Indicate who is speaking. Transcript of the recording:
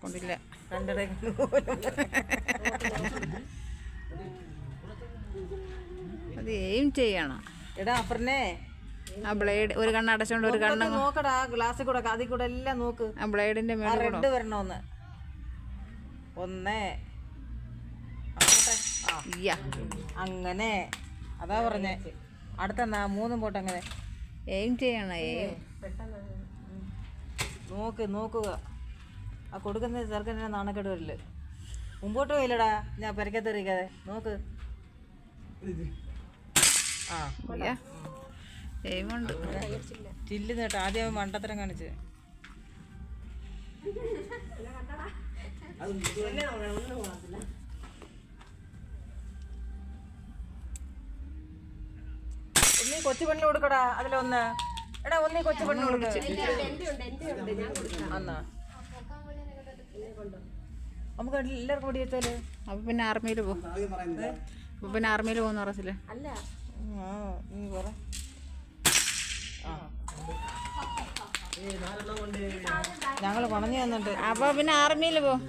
Speaker 1: കൊണ്ടില്ല. അത് എയിം ചെയ്യണം.
Speaker 2: എടാ അപ്പറനെ
Speaker 1: ആ ബ്ലേഡ് ഒരു കണ്ണ് അടച്ചോണ്ട് ഒരു കണ്ണ്
Speaker 2: നോക്കടാ, ഗ്ലാസ്സിൽ കൂടെ അതിൽ കൂടെ എല്ലാം നോക്ക്.
Speaker 1: ആ ബ്ലേഡിന്റെ മേലെ
Speaker 2: റെഡ് വരണോന്ന്. ഒന്ന് അങ്ങനെ അതാ പറഞ്ഞേ. അടുത്ത 3 പോട്ടെ. അങ്ങനെ
Speaker 1: എയിം ചെയ്യണം.
Speaker 2: നോക്കുക. ആ കൊടുക്കുന്ന ചെറുക്കനെ നാണക്കേട് വരില്ല. മുമ്പോട്ട് പോയില്ലടാ, ഞാൻ പെരക്കത്തെറിയിക്കാതെ നോക്ക്.
Speaker 1: എയിമുണ്ട്.
Speaker 2: ചില്ല് നേട്ടോ. ആദ്യം മണ്ടത്തരം കാണിച്ച് ഒന്നീ കൊച്ചു പെണ്ണ് കൊടുക്കടാ. അതിലൊന്ന് എടാ, ഒന്നീ കൊച്ചു പെണ്ണ് കൊടുക്ക. എന്നാ നമുക്ക് എല്ലാവർക്കും കൂടി വെച്ചാല്
Speaker 1: അപ്പൊ പിന്നെ ആർമിയിൽ പോകും. പോകുന്ന റസില്
Speaker 2: അല്ല. നീ പറ. ഞങ്ങള് പണഞ്ഞു തന്നിട്ട്
Speaker 1: അപ്പൊ പിന്നെ ആർമിയിൽ പോകും.